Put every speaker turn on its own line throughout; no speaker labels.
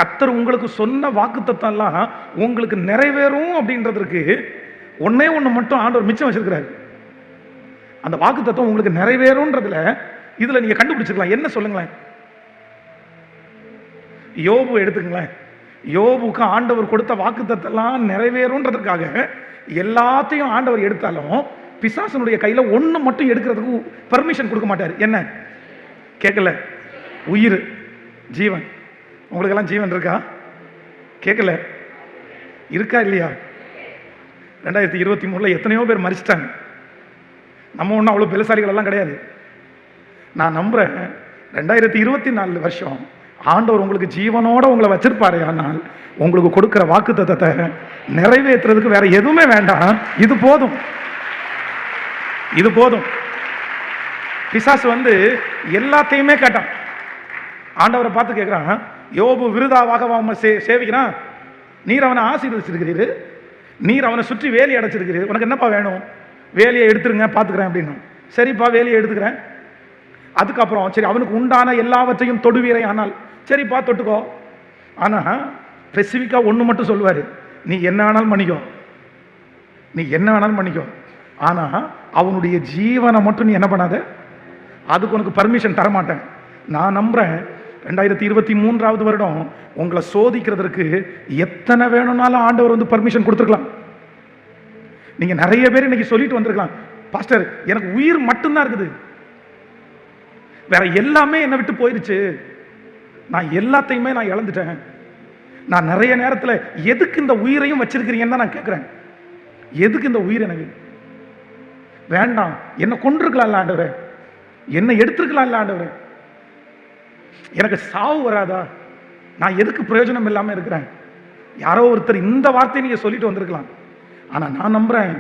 கர்த்தர் உங்களுக்கு சொன்ன வாக்குத்தத்தம் எல்லாம் உங்களுக்கு நிறைவேறும் அப்படின்றதுக்கு ஒன்னே ஒன்று மட்டும் ஆண்டவர் மிச்சம் வச்சிருக்கிறாரு. அந்த வாக்குத்தத்தம் உங்களுக்கு நிறைவேறும்ன்றதுல இதுல நீங்க கண்டுபிடிச்சிருக்கலாம். என்ன சொல்லுங்களேன்? யோபு எடுத்துங்களேன். யோபுக்கு ஆண்டவர் கொடுத்த வாக்குத்தத்தெல்லாம் நிறைவேறும்ன்றதுக்காக எல்லாத்தையும் ஆண்டவர் எடுத்தாலும் பிசாசனுடைய கையில ஒன்று மட்டும் எடுக்கிறதுக்கு பர்மிஷன் கொடுக்க மாட்டார். என்ன கேட்கல? உயிர், ஜீவன். உங்களுக்கெல்லாம் ஜீவன் இருக்கா? கேட்கல? இருக்கா இல்லையா? 2023 எத்தனையோ பேர் மரிச்சிட்டாங்க. நம்ம ஒன்றும் அவ்வளோ பெருசாலிகள் எல்லாம் கிடையாது. நான் நம்புறேன் 2024 வருஷம் ஆண்டவர் உங்களுக்கு ஜீவனோட உங்களை வச்சிருப்பாரு. ஆனால் உங்களுக்கு கொடுக்கிற வாக்குத்தத்தத்தை நிறைவேற்றுறதுக்கு வேற எதுவுமே வேண்டாம். இது போதும், இது போதும். பிசாசு எல்லாத்தையுமே கேட்டான். ஆண்டவரை பார்த்து கேட்கிறான், யோபு விருதாவாக அவன் சேவிக்கிறான். நீர் அவனை ஆசீர்வதிச்சிருக்கிறீரு, நீர் அவனை சுற்றி வேலி அடைச்சிருக்கிறீர், உனக்கு என்னப்பா வேணும்? வேலையை எடுத்துருங்க, பார்த்துக்கிறேன் அப்படின்னா. சரிப்பா, வேலையை எடுத்துக்கிறேன். அதுக்கப்புறம் சரி, அவனுக்கு உண்டான எல்லாவற்றையும் தொடுவீரை, ஆனால் சரிப்பா தொட்டுக்கோ. ஆனால் ஸ்பெசிஃபிக்காக ஒன்று மட்டும் சொல்லுவார், நீ என்ன வேணாலும் பண்ணிக்கோ, நீ என்ன வேணாலும் பண்ணிக்கோ. ஆனால் அவனுடைய ஜீவனை மட்டும் நீ என்ன பண்ணாத, அதுக்கு உனக்கு பர்மிஷன் தரமாட்டேன். நான் நம்புறேன் 2023 வருடம் உங்களை சோதிக்கிறதுக்கு எத்தனை வேணும்னாலும் ஆண்டவர் பர்மிஷன் கொடுத்துருக்கலாம். நீங்க நிறைய பேர் இன்னைக்கு சொல்லிட்டு வந்திருக்கலாம், பாஸ்டர் எனக்கு உயிர் மட்டும்தான் இருக்குது, வேற எல்லாமே என்னை விட்டு போயிருச்சு, நான் எல்லாத்தையுமே நான் இழந்துட்டேன். நான் நிறைய நேரத்தில் எதுக்கு இந்த உயிரையும் வச்சிருக்கிறீங்கன்னு தான் நான் கேட்கிறேன். எதுக்கு இந்த உயிர்? எனக்கு வேண்டாம். என்ன கொண்டிருக்கலாம்ல ஆண்டவரே, என்ன எடுத்திருக்கலாம்ல ஆண்டவரே, எனக்கு சாவு வராதா? நான் எதுக்கு பிரயோஜனம் இல்லாமல் இருக்கிறேன்? யாரோ ஒருத்தர் இந்த வார்த்தையை நீங்க சொல்லிட்டு வந்திருக்கலாம். ஆனா நான் நம்புறேன்,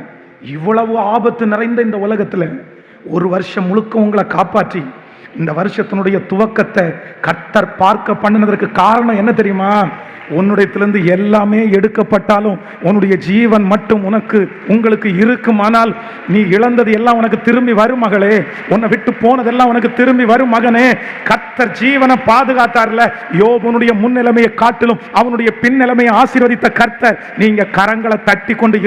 இவ்வளவு ஆபத்து நிறைந்த இந்த உலகத்துல ஒரு வருஷம் முழுக்க உங்களை காப்பாற்றி இந்த வருஷத்தினுடைய துவக்கத்தை கர்த்தர் பார்க்க பண்ணினதற்கு காரணம் என்ன தெரியுமா? உன்னுடையத்திலிருந்து எல்லாமே எடுக்கப்பட்டாலும் உன்னுடைய ஜீவன் மட்டும் உங்களுக்கு இருக்குமானால் நீ இழந்தது எல்லாம் உனக்கு திரும்பி வரும் மகளே, உன்னை விட்டு போனதெல்லாம் உனக்கு திரும்பி வரும் மகனே. கர்த்தர் ஜீவனை பாதுகாத்தார்ல, யோபுனுடைய முன்னிலைமையை காட்டிலும் அவனுடைய பின்னிலைமையை ஆசீர்வதித்த கர்த்தர், நீங்க கரங்களை தட்டி கொண்டு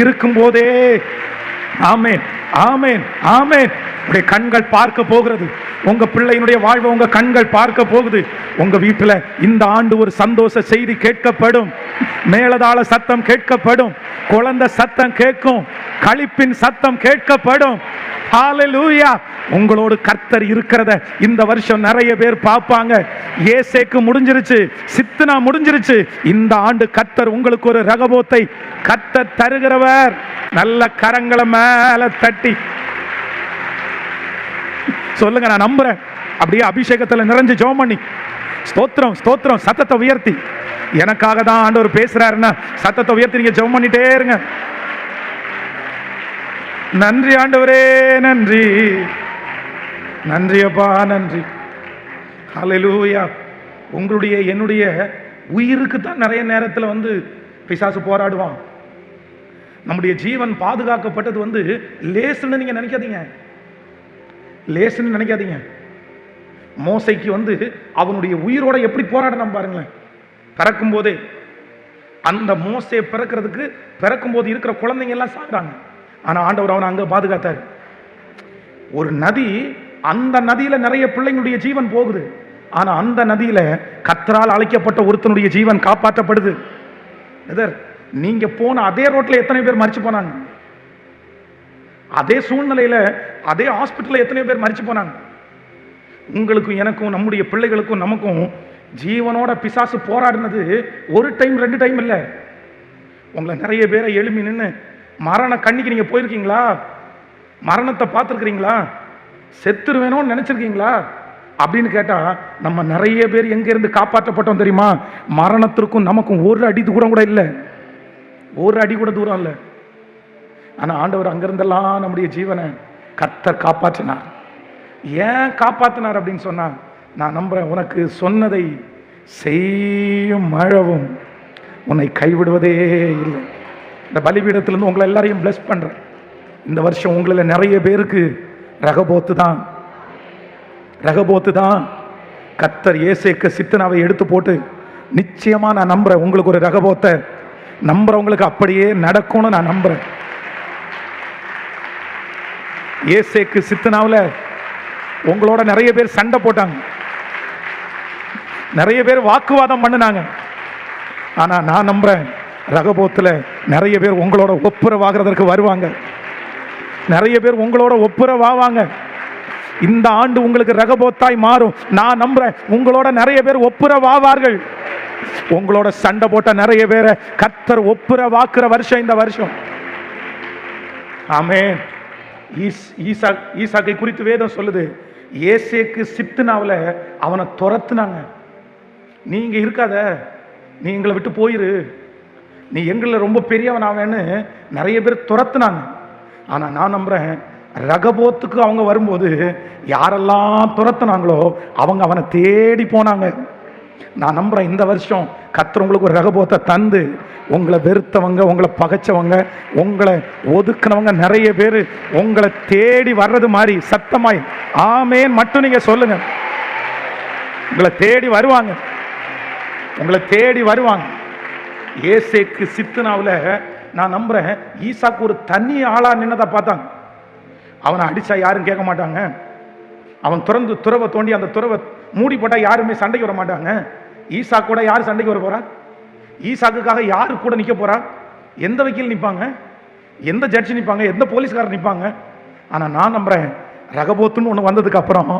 இருக்கும்போதே ஆமென், ஆமென், ஆமென். உடைய கண்கள் பார்க்க போகிறது. உங்க பிள்ளையினுடைய வாழ்வை உங்க கண்கள் பார்க்க போகுது. உங்க வீட்டுல இந்த ஆண்டு ஒரு சந்தோஷ செய்தி கேட்கப்படும். மேலதாள சத்தம் கேட்கப்படும், குழந்தை சத்தம் கேட்கும், களிப்பின் சத்தம் கேட்கப்படும். ஹalleluya. உங்களோடு கர்த்தர் இருக்கிறத இந்த வருஷம் நிறைய பேர் பார்ப்பாங்க. ஏசேக்கு முடிஞ்சிருச்சு, சித்னா முடிஞ்சிருச்சு. இந்த ஆண்டு கர்த்தர் உங்களுக்கு ஒரு ரகபோத்தை கர்த்தர் தருகிறவர். நல்ல கரங்களை மேல தட்டி சொல்லுங்க, நான் நம்புறேன். அப்படியே அபிஷேகத்தில் நிறைஞ்சு ஜெபம் பண்ணி ஸ்தோத்திரம், ஸ்தோத்திரம், சத்தத்தை உயர்த்தி, எனக்காக தான் ஆண்டவர் பேசுறாருன்னா சத்தத்தை உயர்த்தி நீங்க ஜெபம் பண்ணிட்டே இருங்க. நன்றி ஆண்டவரே, நன்றி, நன்றி அப்பா, நன்றி. ஹல்லேலூயா. உங்களுடைய என்னுடைய உயிருக்கு தான் நிறைய நேரத்தில் பிசாசு போராடுவான். நம்முடைய ஜீவன் பாதுகாக்கப்பட்டது லேசுன்னு நீங்க நினைக்காதீங்க, லேசுன்னு நினைக்காதீங்க. மோசைக்கு அவனுடைய உயிரோட எப்படி போராடணும் பாருங்களேன். பிறக்கும் போதே அந்த மோசை பிறக்கும் போது இருக்கிற குழந்தைங்க எல்லாம் சாப்பிட்டாங்க. ஆனா ஆண்டவர் அவனை அங்க பாதுகாத்தார். ஒரு நதி, அந்த நதியில நிறைய பிள்ளைங்களுடைய ஜீவன் போகுது. ஆனா அந்த நதியில கர்த்தரால் அழைக்கப்பட்ட ஒருத்தனுடைய ஜீவன் காப்பாற்றப்படுது. நீங்க போன அதே ரோட்ல எத்தனை பேர் மரிச்சு போனாங்க? அதே சூழ்நிலையில அதே ஹாஸ்பிட்டல்ல எத்தனை பேர் மரிச்சு போனாங்க? உங்களுக்கும் எனக்கும் நம்முடைய பிள்ளைகளுக்கும் நமக்கும் ஜீவனோட பிசாசு போராடினது ஒரு டைம் 2 டைம் இல்லை. உங்களை நிறைய பேரை எழுப்பி நின்று மரண கண்ணிக்கு நீங்க போயிருக்கீங்களா? மரணத்தை பார்த்துருக்கிறீங்களா? செத்துருவேணும்னு நினைச்சிருக்கீங்களா அப்படின்னு கேட்டா, நம்ம நிறைய பேர் எங்க இருந்து காப்பாற்றப்பட்டோம் தெரியுமா? மரணத்திற்கும் நமக்கும் ஒரு அடி தூரம் கூட இல்லை, ஒரு அடி கூட தூரம் இல்லை. ஆனா ஆண்டவர் அங்கிருந்தெல்லாம் நம்முடைய ஜீவனை கர்த்தர் காப்பாற்றினார். ஏன் காப்பாற்றினார் அப்படின்னு சொன்னா, நான் நம்புறேன், உனக்கு சொன்னதை செய்யும் அழவும் உன்னை கைவிடுவதே இல்லை. இந்த பலிபீடத்திலிருந்து உங்களை எல்லாரையும் பிளஸ் பண்றேன். இந்த வருஷம் உங்களில் நிறைய பேருக்கு ரகபோத்து தான், ரகபோத்து தான். கர்த்தர் ஏசேக்கு சித்தனாவை எடுத்து போட்டு நிச்சயமா நான் நம்புறேன், உங்களுக்கு ஒரு ரகபோத்தை நம்புறவங்களுக்கு அப்படியே நடக்கும்னு நான் நம்புறேன். ஏசேக்கு சித்தனாவில் உங்களோட நிறைய பேர் சண்டை போட்டாங்க, நிறைய பேர் வாக்குவாதம் பண்ணினாங்க. ஆனா நான் நம்புறேன், ரகபோத்துல நிறைய பேர் உங்களோட ஒப்புரவாகிறதற்கு வருவாங்க, நிறைய பேர் உங்களோட ஒப்புரவாவாங்க. இந்த ஆண்டு உங்களுக்கு ரகபோத்தாய் மாறும். நான் நம்புறேன், உங்களோட நிறைய பேர் ஒப்புரவாவார்கள். உங்களோட சண்டை போட்ட நிறைய பேரை கர்த்தர் ஒப்புரவாக்குற வருஷம் இந்த வருஷம். ஆமென். ஈசாக்கை குறித்து வேதம் சொல்லுது, ஏசேக்கு சிப்தினாவில் அவனை துரத்துனாங்க. நீங்க இருக்காத, நீ எங்களை விட்டு போயிரு, நீ எங்களை ரொம்ப பெரியவன் ஆவேன்னு நிறைய பேர் துரத்துனாங்க. ஆனா நான் நம்புறேன், ரகபோத்துக்கு அவங்க வரும்போது யாரெல்லாம் துரத்துனாங்களோ அவங்க அவனை தேடி போனாங்க. நான் நம்புறேன், இந்த வருஷம் கர்த்தர் உங்களுக்கு ஒரு ரகபோத்தை தந்து, உங்களை வெறுத்தவங்க, உங்களை பகைச்சவங்க, உங்களை ஒதுக்குனவங்க நிறைய பேர் உங்களை தேடி வர்றது மாதிரி சத்தமாய் ஆமேன் மட்டும் நீங்க சொல்லுங்க. உங்களை தேடி வருவாங்க, உங்களை தேடி வருவாங்க. ஏசேக்கு சித்னாவில் நான் நம்புறேன், ஈசாக்கு ஒரு தனி ஆளா நின்னதை பார்த்தாங்க. அவனை அடிச்சா யாரும் கேட்க மாட்டாங்க, அவன் துறவை தோண்டி அந்த துறவை மூடி போட்டா யாருமே சண்டைக்கு வர மாட்டாங்க. ஈசா கூட யார் சண்டைக்கு வர போறா? ஈசாக்குக்காக யாரு கூட நிக்க போறா? எந்த வக்கீல் நிற்பாங்க, எந்த ஜட்ஜி நிற்பாங்க, எந்த போலீஸ்காரர் நிற்பாங்க? ஆனா நான் நம்புறேன், ரகபோத்துன்னு ஒன்று வந்ததுக்கு அப்புறம்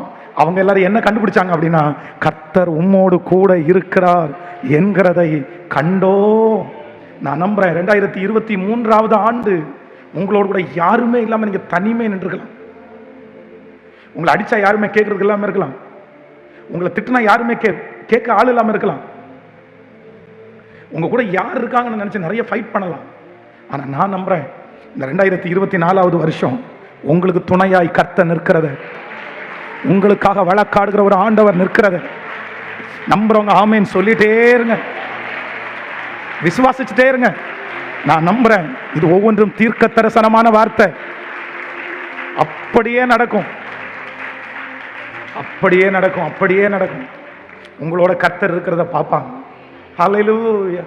அவங்க எல்லாரும் என்ன கண்டுபிடிச்சாங்க அப்படின்னா, கர்த்தர் உம்மோடு கூட இருக்கிறார் என்கிறதை கண்டோ. நான் நம்புறேன், 2023 ஆண்டு உங்களோட கூட யாருமே இல்லாம நீங்க தனிமே நின்றுக்கலாம். உங்களை அடிச்சா யாருமே கேட்கறதுக்கு இல்லாம இருக்கலாம், உங்களை திட்டினா யாருமே கேட்க ஆள் இல்லாம இருக்கலாம், உங்க கூட யார் இருக்காங்கன்னு நினைச்சு நிறைய ஃபைட் பண்ணலாம். ஆனா நான் நம்புறேன், இந்த 2024 வருஷம் உங்களுக்கு துணையாய் கர்த்தர் நிற்கிறத, உங்களுக்காக வழக்காடுகிற ஒரு ஆண்டவர் நிற்கிறத நம்புறவங்க ஆமேன்னு சொல்லிட்டே இருங்க, விசுவாசிச்சுட்டே இருங்க. நான் நம்புறேன், இது ஒவ்வொன்றும் தீர்க்க தரிசனமான வார்த்தை. அப்படியே நடக்கும், அப்படியே நடக்கும், அப்படியே நடக்கும். உங்களோட கர்த்தர் இருக்கிறத பார்ப்பாங்க. ஹல்லேலூயா.